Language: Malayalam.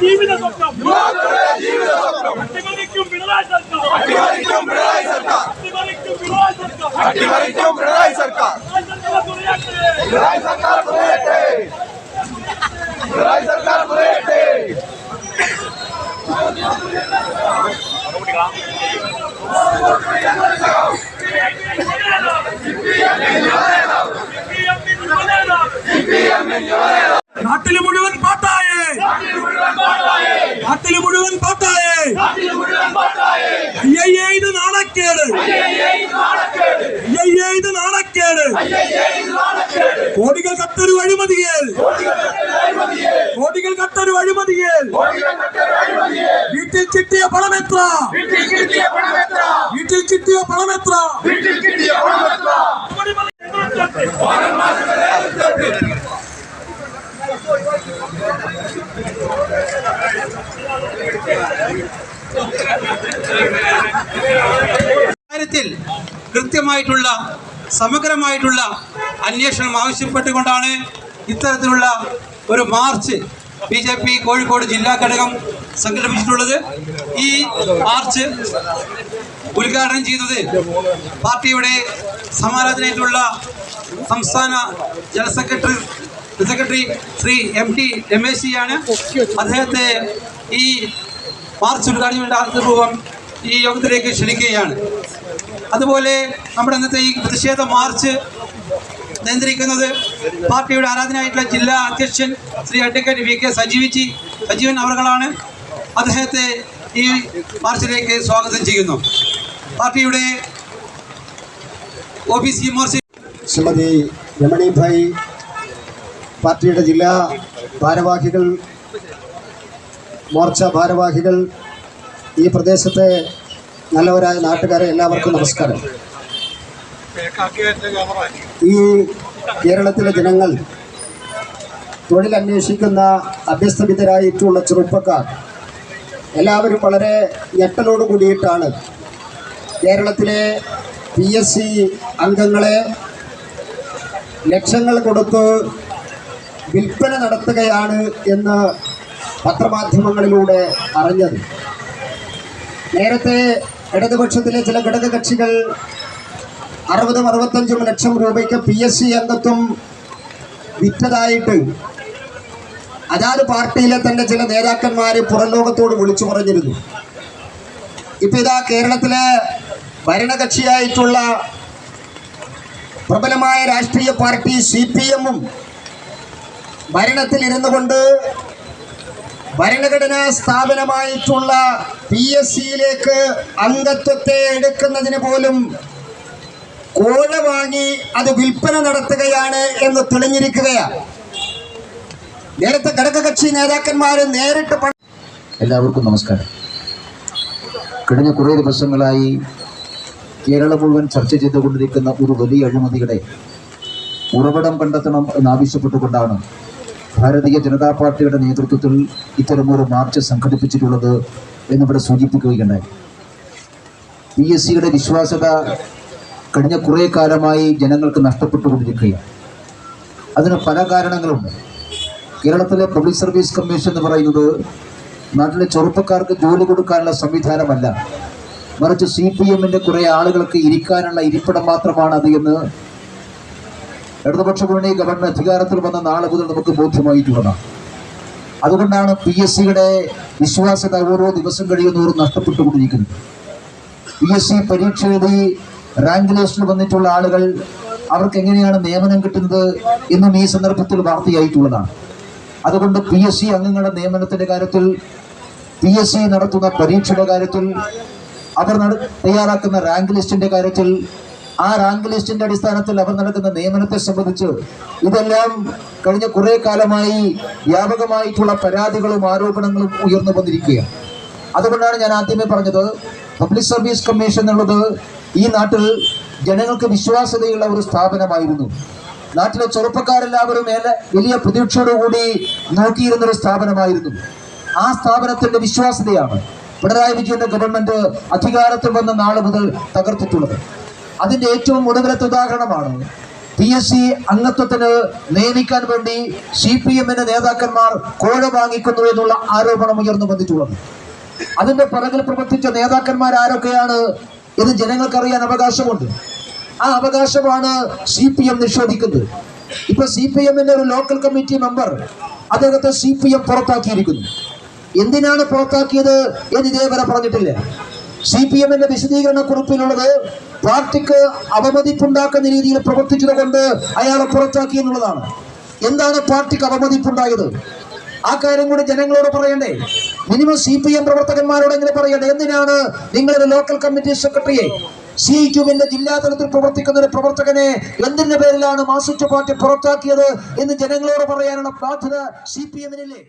ജീവിത സ്വപ്നം പിണറായി സർക്കാർ നാട്ടില് മുഴുവൻ പാട്ടായേ, നാട്ടില് മുഴുവൻ പാട്ടായേ. അയ്യയ്യേ ഇത് നാണക്കേട്, അയ്യയ്യേ ഇത് നാണക്കേട്. കോടികൾ കത്തൊരു അഴിമതിയേൽ, കോടികൾ കത്തൊരു അഴിമതിയേൽ. വീട്ടിൽ കിട്ടിയ പണമെത്ര, വീട്ടിൽ കിട്ടിയ പണമെത്ര. കാര്യത്തിൽ കൃത്യമായിട്ടുള്ള സമഗ്രമായിട്ടുള്ള അന്വേഷണം ആവശ്യപ്പെട്ടുകൊണ്ടാണ് ഇത്തരത്തിലുള്ള ഒരു മാർച്ച് BJP കോഴിക്കോട് ജില്ലാ ഘടകം സംഘടിപ്പിച്ചിട്ടുള്ളത്. ഈ മാർച്ച് ഉദ്ഘാടനം ചെയ്തത് പാർട്ടിയുടെ സമാരാധനയായിട്ടുള്ള സംസ്ഥാന ജനറൽ സെക്രട്ടറി ശ്രീ MT രമേശിയാണ്. അദ്ദേഹത്തെ ഈ മാർച്ച് ഉദ്ഘാടനം ഈ യോഗത്തിലേക്ക് ക്ഷണിക്കുകയാണ്. അതുപോലെ നമ്മുടെ ഇന്നത്തെ ഈ പ്രതിഷേധ മാർച്ച് നിയന്ത്രിക്കുന്നത് പാർട്ടിയുടെ ആരാധനയായിട്ടുള്ള ജില്ലാ അധ്യക്ഷൻ ശ്രീ അഡ്വക്കേറ്റ് VK സജീവൻ അവർകളാണ്. അദ്ദേഹത്തെ ഈ മാർച്ചിലേക്ക് സ്വാഗതം ചെയ്യുന്നു. പാർട്ടിയുടെ OBC മോർച്ച ശ്രീമതി രമണിഭായി, പാർട്ടിയുടെ ജില്ലാ ഭാരവാഹികൾ, മോർച്ച ഭാരവാഹികൾ, ഈ പ്രദേശത്തെ നല്ലവരായ നാട്ടുകാരെ എല്ലാവർക്കും നമസ്കാരം. ഈ കേരളത്തിലെ ജനങ്ങൾ, തൊഴിലന്വേഷിക്കുന്ന അഭ്യസ്തവിദ്യരായിട്ടുള്ള ചെറുപ്പക്കാർ എല്ലാവരും വളരെ ഞെട്ടലോട് കൂടിയിട്ടാണ് കേരളത്തിലെ PSC അംഗങ്ങളെ ലക്ഷങ്ങൾ കൊടുത്ത് വിൽപ്പന നടത്തുകയാണ് എന്ന് പത്രമാധ്യമങ്ങളിലൂടെ അറിഞ്ഞത്. നേരത്തെ ഇടതുപക്ഷത്തിലെ ചില ഘടകകക്ഷികൾ 60-65 ലക്ഷം രൂപയ്ക്ക് PSC അംഗത്വം വിറ്റതായിട്ട് അതാത് പാർട്ടിയിലെ തന്നെ ചില നേതാക്കന്മാർ പുറം ലോകത്തോട് വിളിച്ചു പറഞ്ഞിരുന്നു. ഇപ്പം ഇതാ കേരളത്തിലെ ഭരണകക്ഷിയായിട്ടുള്ള പ്രബലമായ രാഷ്ട്രീയ പാർട്ടി CPM-ഉം ഭരണത്തിൽ ഇരുന്നു കൊണ്ട് ഭരണഘടനാ സ്ഥാപനമായിട്ടുള്ള PSC-യിലേക്ക് അംഗത്വത്തെ എടുക്കുന്നതിന് പോലും കോഴ വാങ്ങി അത് വിൽപ്പന നടത്തുകയാണ് എന്ന് തെളിഞ്ഞിരിക്കുകയാണ്. നേരത്തെ ഘടകകക്ഷി നേതാക്കന്മാർ നേരിട്ട്. എല്ലാവർക്കും നമസ്കാരം. കഴിഞ്ഞ കുറേ ദിവസങ്ങളായി കേരളം മുഴുവൻ ചർച്ച ചെയ്തുകൊണ്ടിരിക്കുന്ന ഒരു വലിയ അഴിമതിയുടെ ഉറവിടം കണ്ടെത്തണം എന്നാവശ്യപ്പെട്ടുകൊണ്ടാണ് ഭാരതീയ ജനതാ പാർട്ടിയുടെ നേതൃത്വത്തിൽ ഇത്തരമൊരു മാർച്ച് സംഘടിപ്പിച്ചിട്ടുള്ളത് എന്നിവിടെ സൂചിപ്പിക്കുകയുണ്ടായി. PSC-യുടെ വിശ്വാസ്യത കഴിഞ്ഞ കുറേ കാലമായി ജനങ്ങൾക്ക് നഷ്ടപ്പെട്ടുകൊണ്ടിരിക്കുകയാണ്. അതിന് പല കാരണങ്ങളുണ്ട്. കേരളത്തിലെ പബ്ലിക് സർവീസ് കമ്മീഷൻ എന്ന് പറയുന്നത് നാട്ടിലെ ചെറുപ്പക്കാർക്ക് ജോലി കൊടുക്കാനുള്ള സംവിധാനമല്ല, മറിച്ച് CPM-ന്റെ കുറേ ആളുകൾക്ക് ഇരിക്കാനുള്ള ഇരിപ്പിടം മാത്രമാണ് അത് എന്ന് ഇടതുപക്ഷ മുന്നണി ഗവൺമെന്റ് അധികാരത്തിൽ വന്ന നാളെ മുതൽ നമുക്ക് ബോധ്യമായിട്ടുള്ളതാണ്. അതുകൊണ്ടാണ് PSC-യുടെ വിശ്വാസ്യത ഓരോ ദിവസം കഴിയുന്നവരും നഷ്ടപ്പെട്ടുകൊണ്ടിരിക്കുന്നത്. PSC പരീക്ഷ എഴുതി റാങ്ക് ലിസ്റ്റിൽ വന്നിട്ടുള്ള ആളുകൾ അവർക്ക് എങ്ങനെയാണ് നിയമനം കിട്ടുന്നത് എന്നും ഈ സന്ദർഭത്തിൽ വാർത്തയായിട്ടുള്ളതാണ്. അതുകൊണ്ട് PSC അംഗങ്ങളുടെ നിയമനത്തിന്റെ കാര്യത്തിൽ, PSC നടത്തുന്ന പരീക്ഷയുടെ കാര്യത്തിൽ, അവർ തയ്യാറാക്കുന്ന റാങ്ക് ലിസ്റ്റിന്റെ കാര്യത്തിൽ ആ റാങ്ക് ലിസ്റ്റിന്റെ അടിസ്ഥാനത്തിൽ അവർ നടക്കുന്ന നിയമനത്തെ സംബന്ധിച്ച് ഇതെല്ലാം കഴിഞ്ഞ കുറെ കാലമായി വ്യാപകമായിട്ടുള്ള പരാതികളും ആരോപണങ്ങളും ഉയർന്നു വന്നിരിക്കുകയാണ്. അതുകൊണ്ടാണ് ഞാൻ ആദ്യമേ പറഞ്ഞത്, പബ്ലിക് സർവീസ് കമ്മീഷൻ എന്നുള്ളത് ഈ നാട്ടിൽ ജനങ്ങൾക്ക് വിശ്വാസ്യതയുള്ള ഒരു സ്ഥാപനമായിരുന്നു. നാട്ടിലെ ചെറുപ്പക്കാരെല്ലാവരും വലിയ പ്രതീക്ഷയോടുകൂടി നോക്കിയിരുന്ന ഒരു സ്ഥാപനമായിരുന്നു. ആ സ്ഥാപനത്തിന്റെ വിശ്വാസ്യതയാണ് പിണറായി വിജയന്റെ ഗവൺമെന്റ് അധികാരത്തിൽ വന്ന നാള് മുതൽ തകർത്തിട്ടുള്ളത്. അതിന്റെ ഏറ്റവും ഒടുവിലത്തെ ഉദാഹരണമാണ് PSC അംഗത്വത്തിന് നിയമിക്കാൻ വേണ്ടി CPM-ന്റെ നേതാക്കന്മാർ കോഴ വാങ്ങിക്കുന്നു എന്നുള്ള ആരോപണം ഉയർന്നു വന്നിട്ടുള്ളത്. അതിന്റെ പിറകിൽ പ്രവർത്തിച്ച നേതാക്കന്മാർ ആരൊക്കെയാണ് എന്ന് ജനങ്ങൾക്കറിയാൻ അവകാശമുണ്ട്. ആ അവകാശമാണ് CPM നിഷേധിക്കുന്നത്. ഇപ്പൊ CPM-ന്റെ ഒരു ലോക്കൽ കമ്മിറ്റി മെമ്പർ അദ്ദേഹത്തെ CPM പുറത്താക്കിയിരിക്കുന്നു. എന്തിനാണ് പുറത്താക്കിയത് എന്ന് ഇതേവരെ പറഞ്ഞിട്ടില്ല. CPM-ന്റെ വിശദീകരണ കുറിപ്പിലുള്ളത് പാർട്ടിക്ക് അവമതിപ്പുണ്ടാക്കുന്ന രീതിയിൽ പ്രവർത്തിച്ചത് കൊണ്ട് അയാളെ പുറത്താക്കി എന്നുള്ളതാണ്. എന്താണ് പാർട്ടിക്ക് അവമതിപ്പുണ്ടായത്? ആ കാര്യം കൂടി ജനങ്ങളോട് പറയണ്ടേ? മിനിമം CPM പ്രവർത്തകന്മാരോട് എങ്ങനെ പറയണ്ടേ? എന്തിനാണ് നിങ്ങളൊരു ലോക്കൽ കമ്മിറ്റി സെക്രട്ടറിയെ, CITUവിന്റെ ജില്ലാ തലത്തിൽ പ്രവർത്തിക്കുന്ന ഒരു പ്രവർത്തകനെ എന്തിന്റെ പേരിലാണ് മാർക്സിസ്റ്റ് പാർട്ടി പുറത്താക്കിയത് എന്ന് ജനങ്ങളോട് പറയാനുള്ള ബാധ്യത CPM-നില്ലേ?